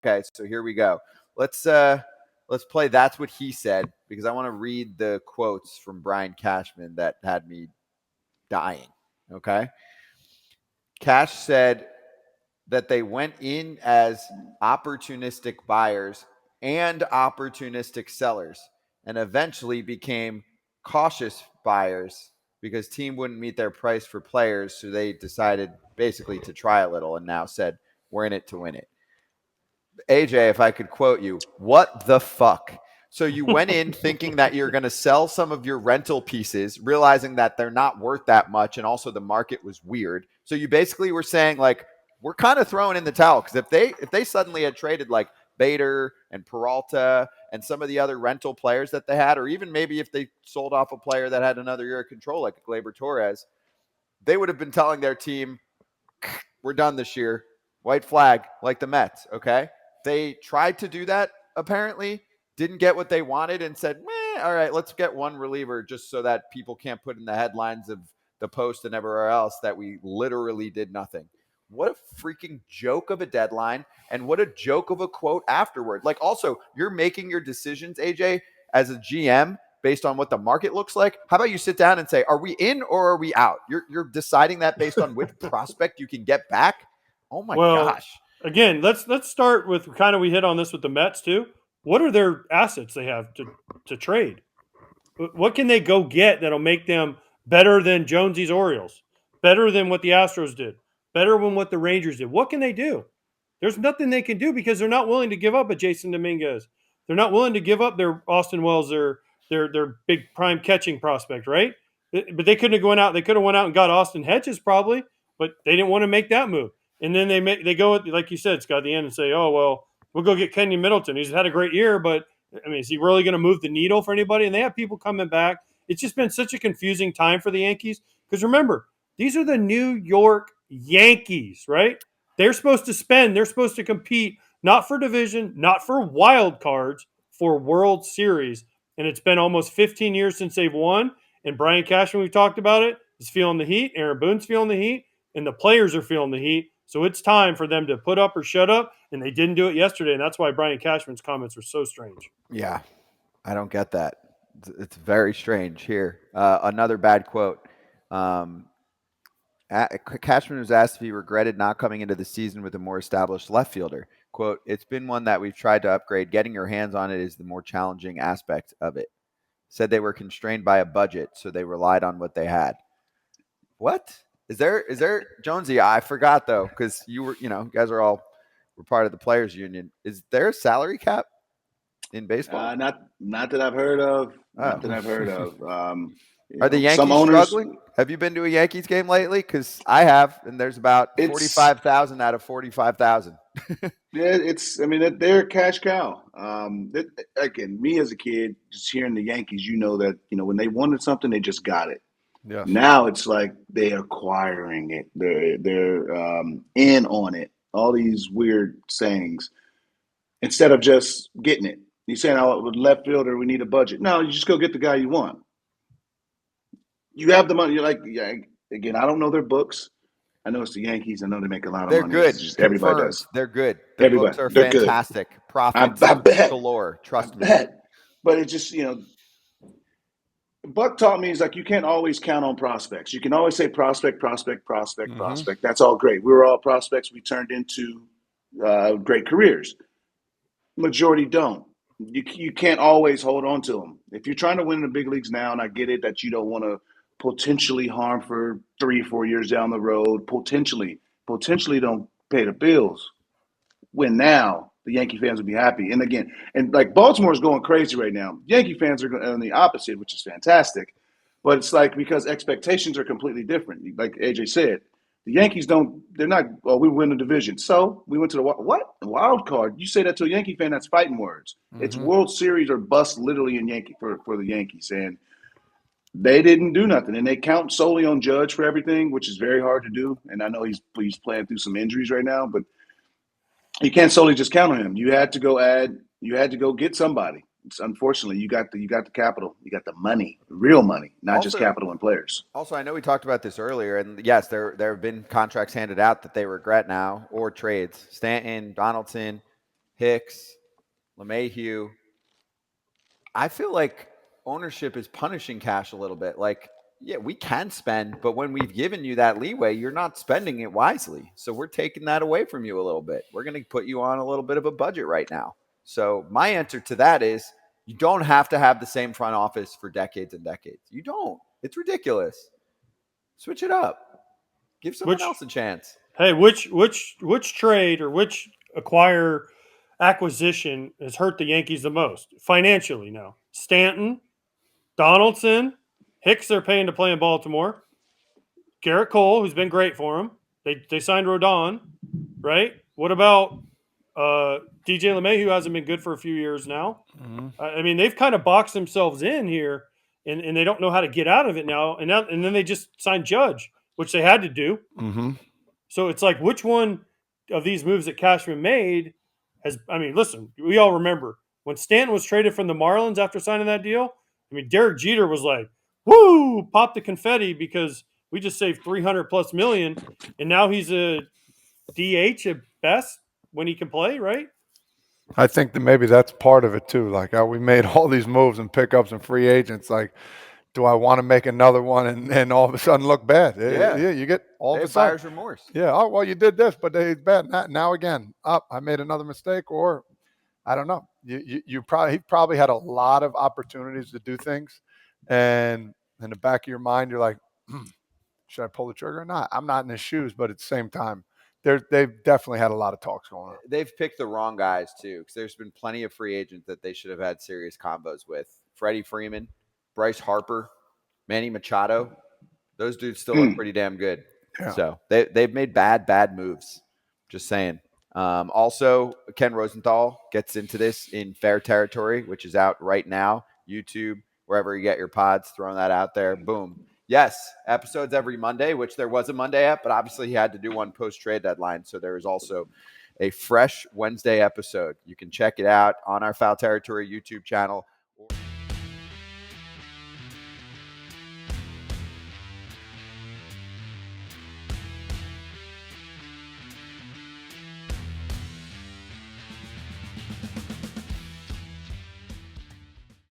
Okay, so here we go. Let's play That's What He Said, because I want to read the quotes from Brian Cashman that had me dying. Okay. Cash said that they went in as opportunistic buyers and opportunistic sellers and eventually became cautious buyers because team wouldn't meet their price for players. So they decided basically to try a little and now said, we're in it to win it. AJ, if I could quote you, what the fuck? So you went in thinking that you're going to sell some of your rental pieces, realizing that they're not worth that much. And also the market was weird. So you basically were saying, like, we're kind of throwing in the towel, because if they suddenly had traded like Bader and Peralta and some of the other rental players that they had, or even maybe if they sold off a player that had another year of control like Gleyber Torres, they would have been telling their team, we're done this year. White flag, like the Mets, okay? They tried to do that, apparently, didn't get what they wanted, and said, all right, let's get one reliever just so that people can't put in the headlines of the Post and everywhere else that we literally did nothing. What a freaking joke of a deadline, and what a joke of a quote afterward. Like, also, you're making your decisions, AJ, as a GM based on what the market looks like. How about you sit down and say, are we in or are we out? You're deciding that based on which prospect you can get back. Oh my gosh. Again, let's start with kind of, we hit on this with the Mets too. What are their assets they have to trade? What can they go get that'll make them better than Jonesy's Orioles, better than what the Astros did, better than what the Rangers did? What can they do? There's nothing they can do, because they're not willing to give up a Jason Dominguez. They're not willing to give up their Austin Wells, their big prime catching prospect, right? But they couldn't have gone out. They could have went out and got Austin Hedges probably, but they didn't want to make that move. And then they go, like you said, Scott, at the end and say, oh, well, we'll go get Kenyon Middleton. He's had a great year, but I mean, is he really going to move the needle for anybody? And they have people coming back. It's just been such a confusing time for the Yankees, because remember, these are the New York Yankees, right? They're supposed to spend. They're supposed to compete, not for division, not for wild cards, for World Series. And it's been almost 15 years since they've won. And Brian Cashman, we've talked about it, is feeling the heat. Aaron Boone's feeling the heat. And the players are feeling the heat. So it's time for them to put up or shut up. And they didn't do it yesterday. And that's why Brian Cashman's comments were so strange. Yeah, I don't get that. It's very strange here. Another bad quote. Cashman was asked if he regretted not coming into the season with a more established left fielder. Quote, it's been one that we've tried to upgrade. Getting your hands on it is the more challenging aspect of it. Said they were constrained by a budget, so they relied on what they had. What? Is there Jonesy? I forgot though, because you guys were part of the players union. Is there a salary cap in baseball? Not that I've heard of. Not that I've heard of. Are the Yankees struggling? Have you been to a Yankees game lately? Because I have, and there's about 45,000 out of 45,000. Yeah, they're a cash cow. Again, me as a kid, just hearing the Yankees, that when they wanted something, they just got it. Yeah. Now it's like they're acquiring it. They're in on it. All these weird sayings instead of just getting it. You're saying, "Oh, with left fielder, we need a budget." No, you just go get the guy you want. You have the money. You're like, yeah. Again, I don't know their books. I know it's the Yankees. I know they make a lot of money. They're good. Just everybody does. They're good. Their books are fantastic. Good. Profits I bet. galore. Trust me. But it just, Buck taught me, is like, you can't always count on prospects. You can always say prospect. That's all great. We were all prospects. We turned into great careers. Majority don't. You can't always hold on to them. If you're trying to win in the big leagues now, and I get it that you don't want to potentially harm for 3-4 years down the road, potentially don't pay the bills. Win now, the Yankee fans will be happy. And again, like Baltimore's going crazy right now. Yankee fans are on the opposite, which is fantastic. But it's like, because expectations are completely different. Like AJ said, the Yankees we win the division. So we went to the wild card. You say that to a Yankee fan, that's fighting words. Mm-hmm. It's World Series or bust literally for the Yankees. And they didn't do nothing. And they count solely on Judge for everything, which is very hard to do. And I know he's playing through some injuries right now, but you can't solely just count on him. You had to go get somebody. Unfortunately, you got the capital, you got the money, real money, not just capital and players. Also, I know we talked about this earlier, and yes, there have been contracts handed out that they regret now, or trades. Stanton, Donaldson, Hicks, LeMahieu. I feel like ownership is punishing Cash a little bit. Like, yeah, we can spend, but when we've given you that leeway, you're not spending it wisely. So we're taking that away from you a little bit. We're going to put you on a little bit of a budget right now. So my answer to that is you don't have to have the same front office for decades and decades. You don't. It's ridiculous. Switch it up. Give someone else a chance. Hey, which trade or which acquisition has hurt the Yankees the most financially now? Stanton, Donaldson, Hicks they're paying to play in Baltimore. Garrett Cole, who's been great for him. They signed Rodon, right? What about DJ LeMay, who hasn't been good for a few years now? I mean, they've kind of boxed themselves in here, and they don't know how to get out of it now. And then they just signed Judge, which they had to do. So it's like, which one of these moves that Cashman made has? I mean, listen, we all remember when Stanton was traded from the Marlins after signing that deal. I mean, Derek Jeter was like, "Woo!" Pop the confetti because we just saved $300+ million, and now he's a DH at best when he can play, right? I think that maybe that's part of it too. Like we made all these moves and pickups and free agents. Like, do I want to make another one and all of a sudden look bad? Yeah, you get all they of a sudden buyer's remorse. Yeah. Oh well, you did this, but it's bad. Now again, I made another mistake, or I don't know. He probably had a lot of opportunities to do things, and in the back of your mind, you're like, should I pull the trigger or not? I'm not in his shoes, but at the same time, they've definitely had a lot of talks going on. They've picked the wrong guys too, because there's been plenty of free agents that they should have had serious combos with. Freddie Freeman, Bryce Harper, Manny Machado. Those dudes still look pretty damn good. Yeah. So they've made bad moves. Just saying. Also, Ken Rosenthal gets into this in Fair Territory, which is out right now. YouTube, wherever you get your pods, throwing that out there. Boom. Yes, episodes every Monday, which there was a Monday app, but obviously he had to do one post-trade deadline. So there is also a fresh Wednesday episode. You can check it out on our Foul Territory YouTube channel.